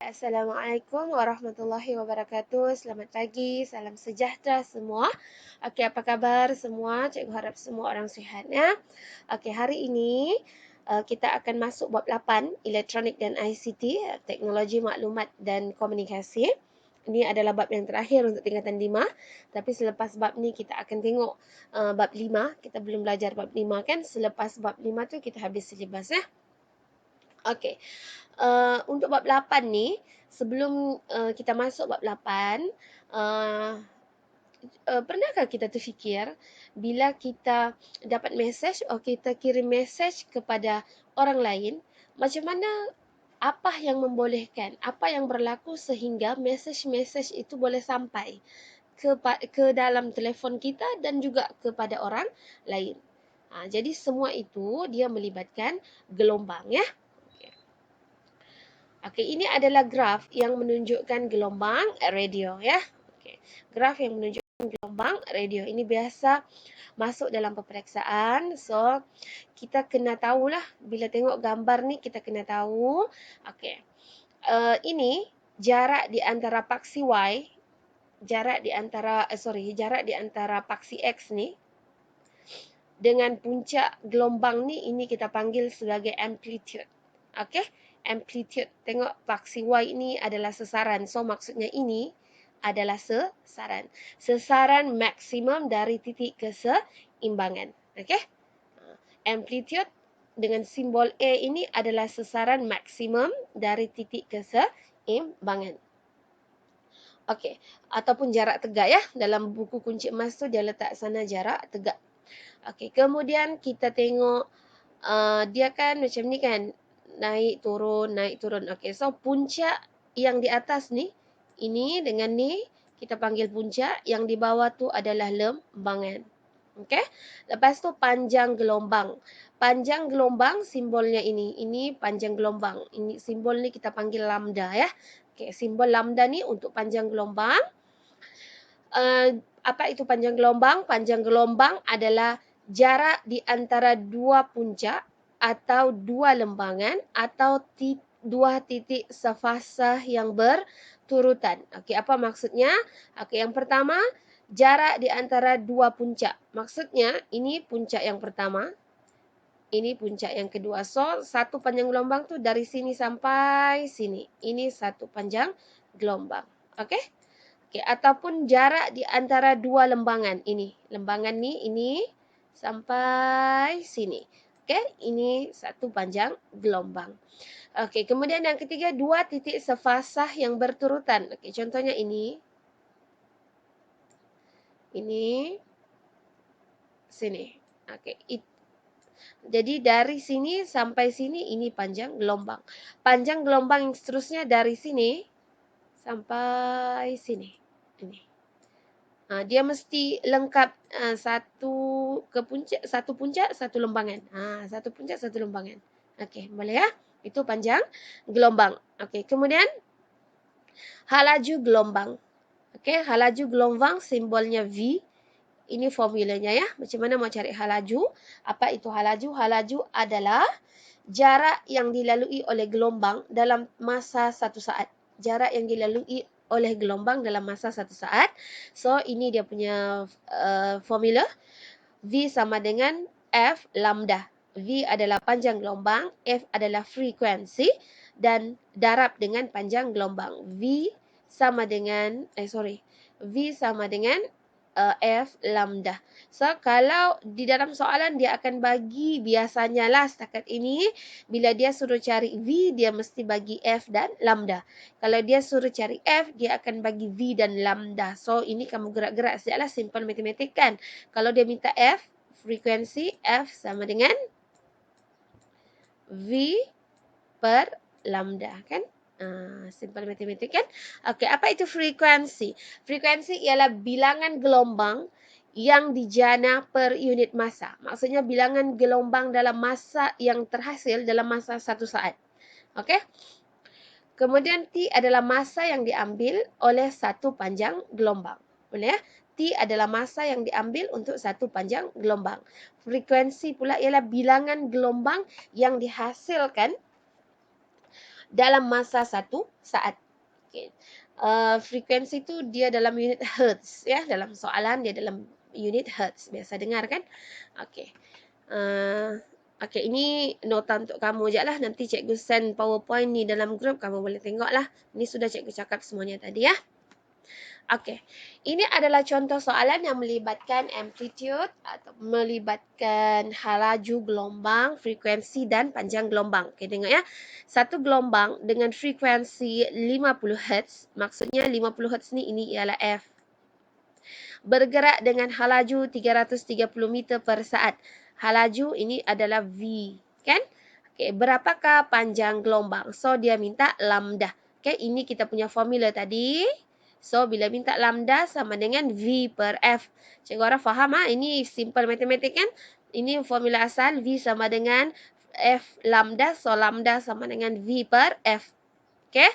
Assalamualaikum warahmatullahi wabarakatuh. Selamat pagi, salam sejahtera semua. Okey, apa khabar semua? Cikgu harap semua orang sihat ya. Okey, hari ini kita akan masuk bab 8, Elektronik dan ICT, Teknologi Maklumat dan Komunikasi. Ini adalah bab yang terakhir untuk tingkatan 5. Tapi selepas bab ni kita akan tengok bab 5. Kita belum belajar bab 5 kan? Selepas bab 5 tu kita habis silibus ya. Okey. Untuk bab 8 ni, sebelum kita masuk bab 8, pernahkah kita terfikir bila kita dapat mesej atau kita kirim mesej kepada orang lain, macam mana, apa yang membolehkan, apa yang berlaku sehingga mesej-mesej itu boleh sampai ke dalam telefon kita dan juga kepada orang lain. Jadi semua itu dia melibatkan gelombang ya. Okey, ini adalah graf yang menunjukkan gelombang radio ya. Okey, graf yang menunjukkan gelombang radio. Ini biasa masuk dalam peperiksaan. So, kita kena tahulah bila tengok gambar ni kita kena tahu. Okey. Ini jarak di antara paksi Y, jarak di antara paksi X ni dengan puncak gelombang ni, ini kita panggil sebagai amplitude. Okey, amplitude. Tengok paksi Y ini adalah sesaran. So maksudnya ini adalah sesaran. Sesaran maksimum dari titik keseimbangan. Okey. Amplitude dengan simbol A ini adalah sesaran maksimum dari titik keseimbangan. Okey, ataupun jarak tegak ya. Dalam buku kunci emas tu dia letak sana jarak tegak. Okey, kemudian kita tengok dia kan macam ni kan, naik turun. Okey, so puncak yang di atas ni, ini dengan ni kita panggil puncak, yang di bawah tu adalah lembangan. Okey, lepas tu panjang gelombang. Panjang gelombang simbolnya ini panjang gelombang. Ini simbol ni kita panggil lambda ya. Okey, simbol lambda ni untuk panjang gelombang. Apa itu panjang gelombang? Panjang gelombang adalah jarak di antara dua puncak atau dua lembangan atau dua titik sefasa yang berturutan. Okey, apa maksudnya? Okey, yang pertama, jarak di antara dua puncak. Maksudnya, ini puncak yang pertama, ini puncak yang kedua. So, satu panjang gelombang tu dari sini sampai sini. Ini satu panjang gelombang. Okey? Okey, ataupun jarak di antara dua lembangan ini. Lembangan ni, ini sampai sini. Okey, ini satu panjang gelombang. Okey, kemudian yang ketiga, dua titik sefasah yang berturutan. Okey, contohnya ini. Ini. Sini. Okey, jadi dari sini sampai sini ini panjang gelombang. Panjang gelombang yang seterusnya dari sini sampai sini. Ini. Dia mesti lengkap satu puncak, satu lembangan. Satu puncak, satu lembangan. Okey, boleh ya? Itu panjang gelombang. Okey, kemudian halaju gelombang. Okey, halaju gelombang simbolnya V. Ini formulanya ya. Macam mana mau cari halaju? Apa itu halaju? Halaju adalah jarak yang dilalui oleh gelombang dalam masa satu saat. Jarak yang dilalui oleh gelombang dalam masa satu saat. So, ini dia punya formula. V sama dengan F lambda. V adalah panjang gelombang, F adalah frekuensi, dan darab dengan panjang gelombang. V sama dengan F lambda. So, kalau di dalam soalan dia akan bagi, biasanya lah setakat ini, bila dia suruh cari V, dia mesti bagi F dan lambda. Kalau dia suruh cari F, dia akan bagi V dan lambda. So, ini kamu gerak-gerak sajalah, simple matematik kan. Kalau dia minta F, frekuensi, F sama dengan V per lambda kan. Simple matematik kan. Okey, apa itu frekuensi? Frekuensi ialah bilangan gelombang yang dijana per unit masa. Maksudnya bilangan gelombang dalam masa yang terhasil dalam masa satu saat. Okey. Kemudian T adalah masa yang diambil oleh satu panjang gelombang. Boleh ya? T adalah masa yang diambil untuk satu panjang gelombang. Frekuensi pula ialah bilangan gelombang yang dihasilkan dalam masa 1 saat. Okay. Frekuensi itu dia dalam unit hertz ya, dalam soalan dia dalam unit hertz, biasa dengar kan? Okey. Okey, ini nota untuk kamu je lah. Nanti cikgu send PowerPoint ni dalam grup, kamu boleh tengok lah. Ini sudah cikgu cakap semuanya tadi ya. Okey, ini adalah contoh soalan yang melibatkan amplitude atau melibatkan laju gelombang, frekuensi dan panjang gelombang. Okey, tengok ya. Satu gelombang dengan frekuensi 50 Hz, maksudnya 50 Hz ni ini ialah F. Bergerak dengan laju 330 meter per saat. Laju ini adalah V, kan? Okey, berapakah panjang gelombang? So dia minta lambda. Okey, ini kita punya formula tadi. So, bila minta lambda sama dengan V per F. Cikgu harap faham ha? Ini simple matematik kan? Ini formula asal, V sama dengan F lambda. So, lambda sama dengan V per F. Okey?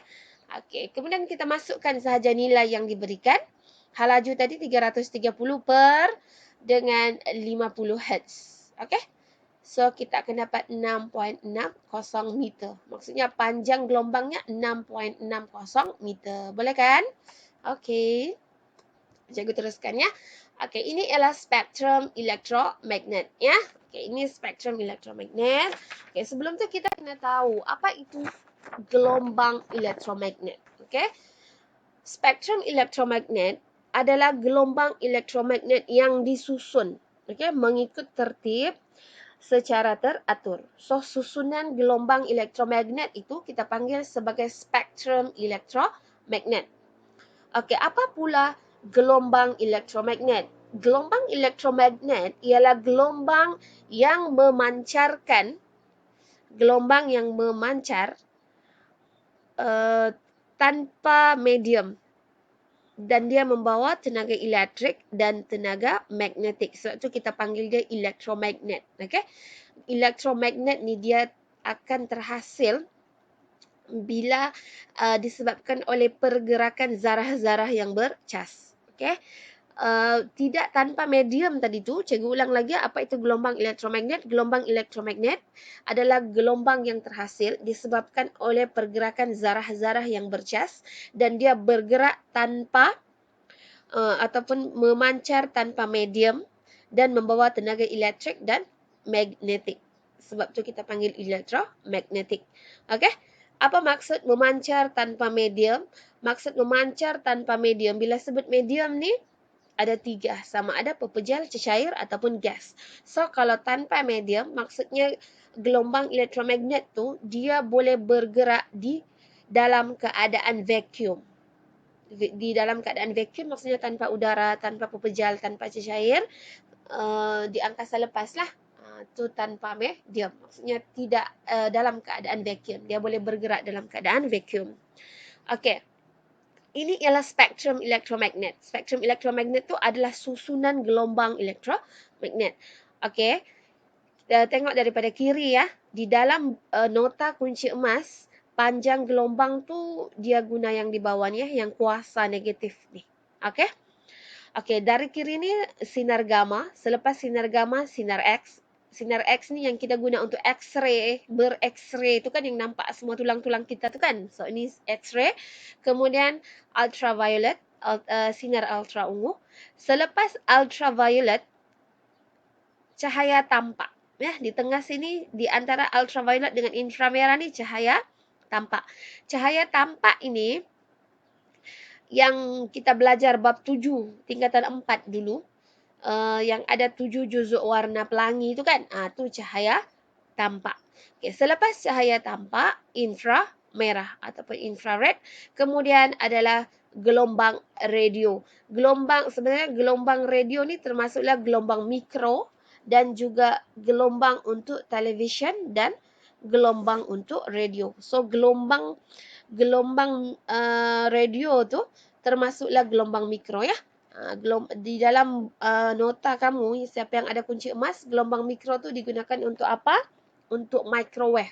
Okey, kemudian kita masukkan sahaja nilai yang diberikan. Laju tadi 330 per dengan 50 Hz. Okey? So, kita akan dapat 6.60 meter. Maksudnya panjang gelombangnya 6.60 meter. Boleh kan? Okey. Cikgu teruskan ya. Okey, ini ialah spektrum elektromagnet ya. Okey, ini spektrum elektromagnet. Okey, sebelum tu kita kena tahu apa itu gelombang elektromagnet. Okey. Spektrum elektromagnet adalah gelombang elektromagnet yang disusun, okey, mengikut tertib secara teratur. So, susunan gelombang elektromagnet itu kita panggil sebagai spektrum elektromagnet. Okey, apa pula gelombang elektromagnet? Gelombang elektromagnet ialah gelombang yang memancar tanpa medium, dan dia membawa tenaga elektrik dan tenaga magnetik. Sebab tu kita panggil dia elektromagnet. Okey. Elektromagnet ni dia akan terhasil bila disebabkan oleh pergerakan zarah-zarah yang bercas. Okey. Tidak tanpa medium tadi tu. Cikgu ulang lagi apa itu gelombang elektromagnet. Gelombang elektromagnet adalah gelombang yang terhasil disebabkan oleh pergerakan zarah-zarah yang bercas dan dia bergerak tanpa ataupun memancar tanpa medium dan membawa tenaga elektrik dan magnetik. Sebab tu kita panggil elektromagnetik. Okey? Apa maksud memancar tanpa medium? Maksud memancar tanpa medium, bila sebut medium ni, ada 3. Sama ada pepejal, cecair ataupun gas. So, kalau tanpa medium, maksudnya gelombang elektromagnet tu, dia boleh bergerak di dalam keadaan vacuum. Di dalam keadaan vacuum maksudnya tanpa udara, tanpa pepejal, tanpa cecair, di angkasa lepas lah. Tu tanpa medium. Maksudnya tidak dalam keadaan vacuum. Dia boleh bergerak dalam keadaan vacuum. Okey. Ini ialah spektrum elektromagnet. Spektrum elektromagnet tu adalah susunan gelombang elektromagnet. Okey. Kita tengok daripada kiri ya. Di dalam nota kunci emas, panjang gelombang tu dia guna yang di bawah ni ya, yang kuasa negatif ni. Okey. Okey, dari kiri ni sinar gamma, selepas sinar gamma sinar X. Sinar X ni yang kita guna untuk X-ray, ber-X-ray tu kan yang nampak semua tulang-tulang kita tu kan. So ini X-ray. Kemudian ultraviolet, sinar ultra ungu. Selepas ultraviolet, cahaya tampak. Ya, di tengah sini di antara ultraviolet dengan inframerah ni cahaya tampak. Cahaya tampak ini yang kita belajar bab 7 tingkatan 4 dulu, yang ada 7 juzuk warna pelangi itu kan, tu cahaya tampak. Okay, selepas cahaya tampak, inframerah ataupun infrared, kemudian adalah gelombang radio. Sebenarnya gelombang radio ni termasuklah gelombang mikro dan juga gelombang untuk televisyen dan gelombang untuk radio. So gelombang radio tu termasuklah gelombang mikro ya. Di dalam nota kamu, siapa yang ada kunci emas, gelombang mikro tu digunakan untuk apa? Untuk microwave.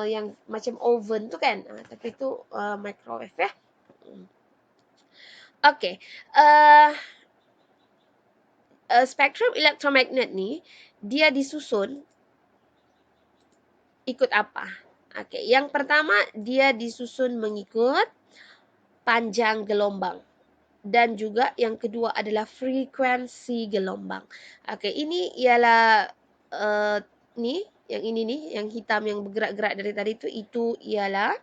Yang macam oven tu kan. Tapi tu microwave ya. Okey. Spektrum elektromagnet ni dia disusun ikut apa? Okey, yang pertama dia disusun mengikut panjang gelombang. Dan juga yang kedua adalah frekuensi gelombang. Okey, ini ialah ni, yang ini ni, yang hitam yang bergerak-gerak dari tadi itu ialah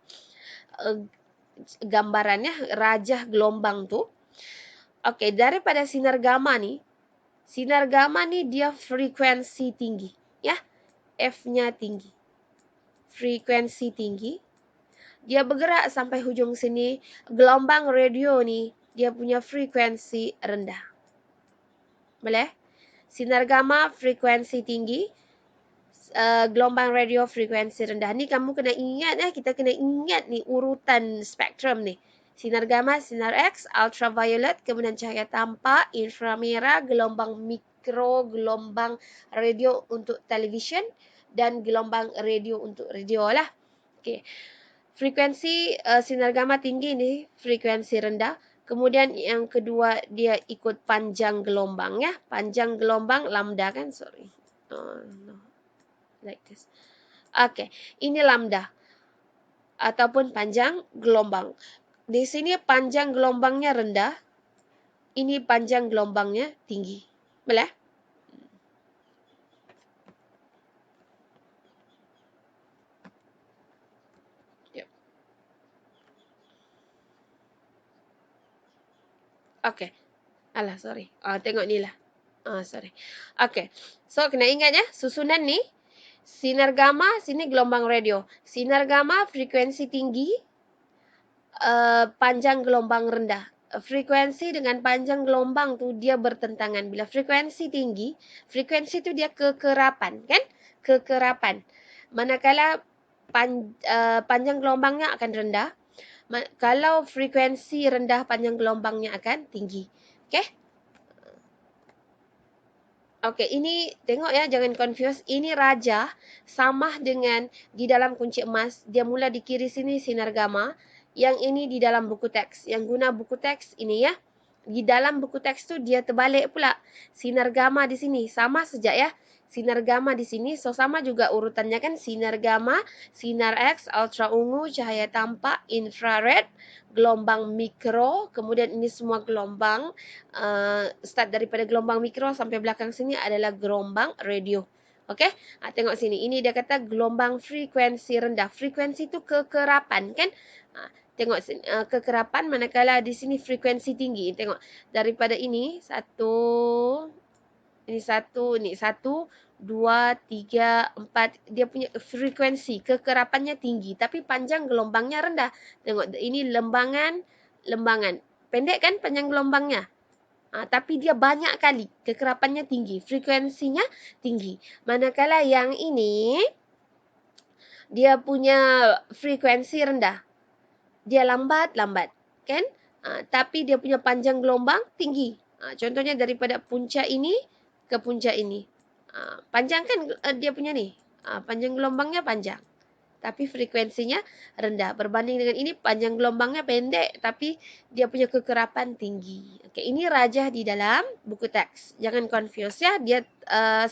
gambarannya rajah gelombang tu. Okey, daripada sinar gamma ni dia frekuensi tinggi, ya. F-nya tinggi. Frekuensi tinggi. Dia bergerak sampai hujung sini. Gelombang radio ni dia punya frekuensi rendah. Boleh? Sinar gamma frekuensi tinggi, gelombang radio frekuensi rendah. Ni kamu kena ingat kita kena ingat ni urutan spektrum ni. Sinar gamma, sinar X, ultraviolet, kemudian cahaya tampak, inframerah, gelombang mikro, gelombang radio untuk televisyen dan gelombang radio untuk radio lah. Okey. Frekuensi sinar gamma tinggi ni frekuensi rendah. Kemudian yang kedua dia ikut panjang gelombang, ya. Panjang gelombang lambda kan, sorry. No. Like this. Okey, ini lambda ataupun panjang gelombang. Di sini panjang gelombangnya rendah. Ini panjang gelombangnya tinggi. Boleh? Yep. Okey. Alah, sorry. Tengok ni lah. Sorry. Okey. So, kena ingat ya, susunan ni. Sinar gamma, sini gelombang radio. Sinar gamma frekuensi tinggi, panjang gelombang rendah. Frekuensi dengan panjang gelombang tu dia bertentangan. Bila frekuensi tinggi, frekuensi tu dia kekerapan, kan? Kekerapan. Manakala panjang gelombangnya akan rendah. Kalau frekuensi rendah, panjang gelombangnya akan tinggi. Okey? Okey, ini tengok ya, jangan confuse. Ini rajah sama dengan di dalam kunci emas. Dia mula di kiri sini sinar gamma. Yang ini di dalam buku teks. Yang guna buku teks ini ya. Di dalam buku teks tu dia terbalik pula. Sinar gamma di sini sama saja ya. Sinar gamma di sini, so sama juga urutannya kan. Sinar gamma, sinar X, ultra ungu, cahaya tampak, infrared, gelombang mikro, kemudian ini semua gelombang. Start daripada gelombang mikro sampai belakang sini adalah gelombang radio. Okey? Tengok sini. Ini dia kata gelombang frekuensi rendah. Frekuensi tu kekerapan kan? Tengok sini, kekerapan, manakala di sini frekuensi tinggi. Tengok daripada ini ini satu, dua, tiga, empat. Dia punya frekuensi kekerapannya tinggi, tapi panjang gelombangnya rendah. Tengok ini lembangan. Pendek kan panjang gelombangnya? Tapi dia banyak kali kekerapannya tinggi, frekuensinya tinggi. Manakala yang ini dia punya frekuensi rendah. Dia lambat, kan? Tapi dia punya panjang gelombang tinggi. Contohnya daripada puncak ini ke puncak ini. Panjang kan dia punya ni. Panjang gelombangnya panjang. Tapi frekuensinya rendah. Berbanding dengan ini, panjang gelombangnya pendek, tapi dia punya kekerapan tinggi. Okey, ini rajah di dalam buku teks. Jangan confuse ya, dia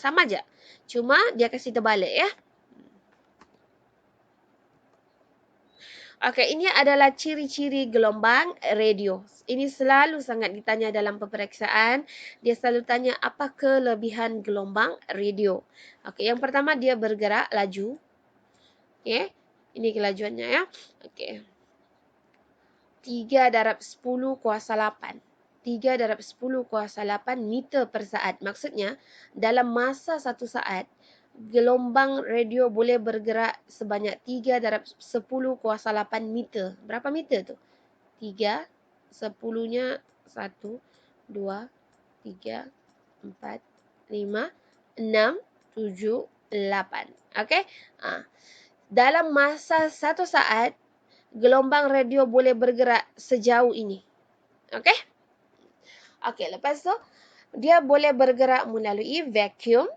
sama aja. Cuma dia kasih terbalik ya. Okey, ini adalah ciri-ciri gelombang radio. Ini selalu sangat ditanya dalam peperiksaan. Dia selalu tanya apa kelebihan gelombang radio. Okey, yang pertama dia bergerak laju. Okey, ini kelajuannya ya. Okey. 3 darab 10 kuasa 8. 3 darab 10 kuasa 8 meter per saat. Maksudnya, dalam masa 1 saat, gelombang radio boleh bergerak sebanyak 3 darab 10 kuasa 8 meter. Berapa meter tu? 3, 10-nya 1, 2, 3, 4, 5, 6, 7, 8. Okey? Dalam masa 1 saat, gelombang radio boleh bergerak sejauh ini. Okey? Okey, lepas tu dia boleh bergerak melalui vacuum.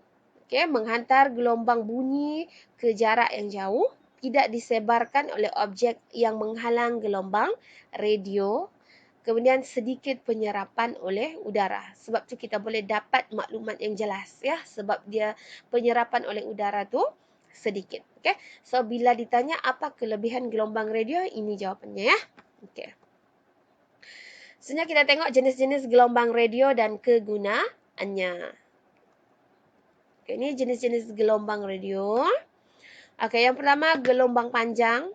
Okey, menghantar gelombang bunyi ke jarak yang jauh, tidak disebarkan oleh objek yang menghalang gelombang radio. Kemudian sedikit penyerapan oleh udara. Sebab tu kita boleh dapat maklumat yang jelas ya, sebab dia penyerapan oleh udara tu sedikit. Okey? Okey. So bila ditanya apa kelebihan gelombang radio, ini jawapannya ya. Okey. Selanjutnya kita tengok jenis-jenis gelombang radio dan kegunaannya. Okey, ini jenis-jenis gelombang radio. Okey, yang pertama gelombang panjang,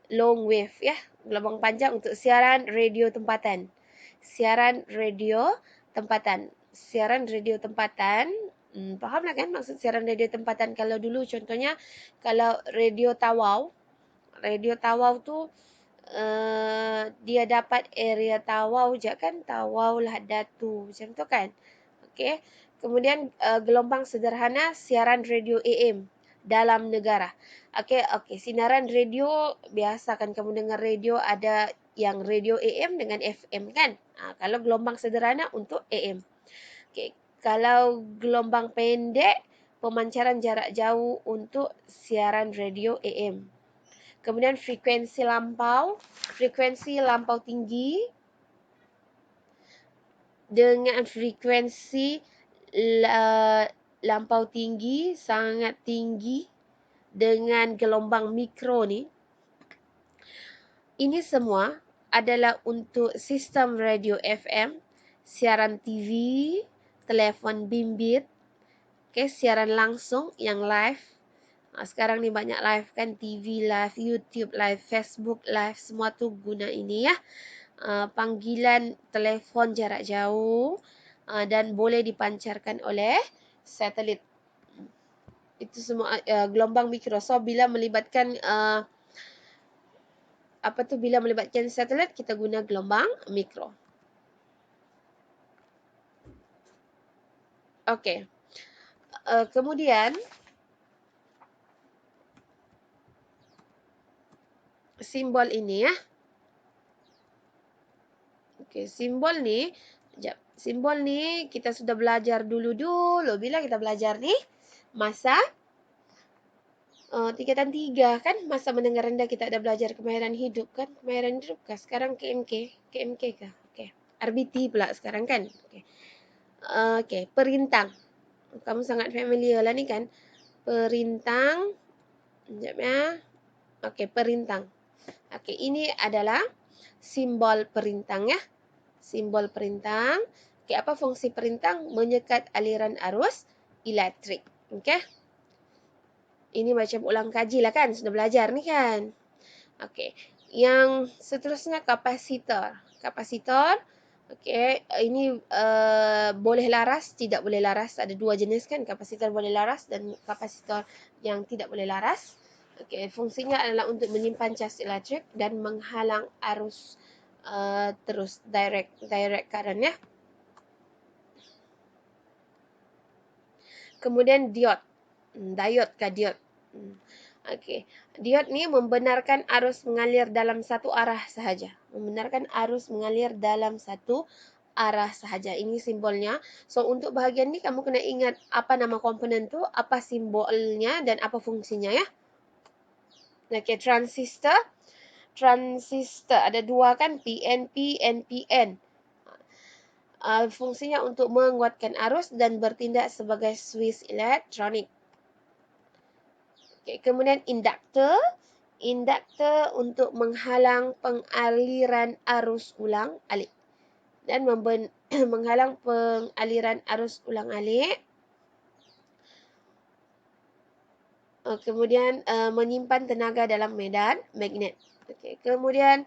long wave ya. Gelombang panjang untuk siaran radio tempatan. Siaran radio tempatan. Siaran radio tempatan. Fahamlah kan maksud siaran radio tempatan? Kalau dulu contohnya kalau radio Tawau. Radio Tawau tu dia dapat area Tawau je kan. Tawau lah Datu. Macam tu kan. Okey. Kemudian gelombang sederhana siaran radio AM dalam negara. Okey, sinaran radio biasa kan kamu dengar radio ada yang radio AM dengan FM kan? Kalau gelombang sederhana untuk AM. Okey, kalau gelombang pendek pemancaran jarak jauh untuk siaran radio AM. Kemudian frekuensi lampau tinggi dengan frekuensi lampau tinggi, sangat tinggi dengan gelombang mikro ni. Ini semua adalah untuk sistem radio FM, siaran TV, telefon bimbit, siaran langsung yang live. Sekarang ni banyak live kan, TV live, YouTube live, Facebook live, semua tu guna ini ya. Panggilan telefon jarak jauh dan boleh dipancarkan oleh satelit. Itu semua gelombang mikro. So bila melibatkan bila melibatkan satelit kita guna gelombang mikro. Okey. Kemudian simbol ini ya. Okey, simbol ni kita sudah belajar dulu. Bila kita belajar ni masa tingkatan 3 kan, masa mendengar rendah kita ada belajar kemahiran hidup kan. Kemahiran hidup kah? Sekarang KMK kah? Okey. RBT pula sekarang kan. Okey, perintang. Kamu sangat familiar lah ni kan. Perintang. Sekejap ya. Okey, perintang. Okey, ini adalah simbol perintang ya. Simbol perintang. Okey, apa fungsi perintang? Menyekat aliran arus elektrik. Okey. Ini macam ulang kaji lah kan. Sudah belajar ni kan. Okey. Yang seterusnya kapasitor. Kapasitor. Okey. Ini boleh laras, tidak boleh laras. Ada dua jenis kan. Kapasitor boleh laras dan kapasitor yang tidak boleh laras. Okey. Fungsinya adalah untuk menyimpan cas elektrik dan menghalang arus terus direct current ya. Kemudian diod. Diod kah diod? Okey. Diod ni membenarkan arus mengalir dalam satu arah sahaja. Membenarkan arus mengalir dalam satu arah sahaja. Ini simbolnya. So untuk bahagian ni kamu kena ingat apa nama komponen tu, apa simbolnya dan apa fungsinya ya. Okey, transistor. Transistor ada dua kan, PNP, NPN. Fungsinya untuk menguatkan arus dan bertindak sebagai switch elektronik. Okay, kemudian induktor. Induktor untuk menghalang pengaliran arus ulang-alik. Dan menghalang pengaliran arus ulang-alik. Kemudian menyimpan tenaga dalam medan magnet. Okay, kemudian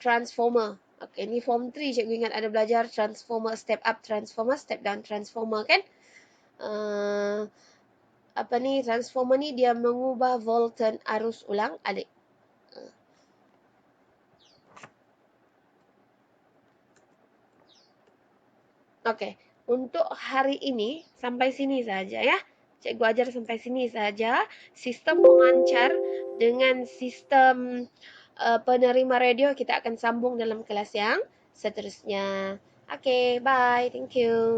transformer. Okay, ni form 3 cikgu ingat ada belajar transformer, step up transformer, step down transformer kan. Transformer ni dia mengubah voltan arus ulang-alik. Okey, untuk hari ini sampai sini saja ya. Cikgu ajar sampai sini saja sistem pemancar dengan sistem penerima radio. Kita akan sambung dalam kelas yang seterusnya. Okey, bye. Thank you.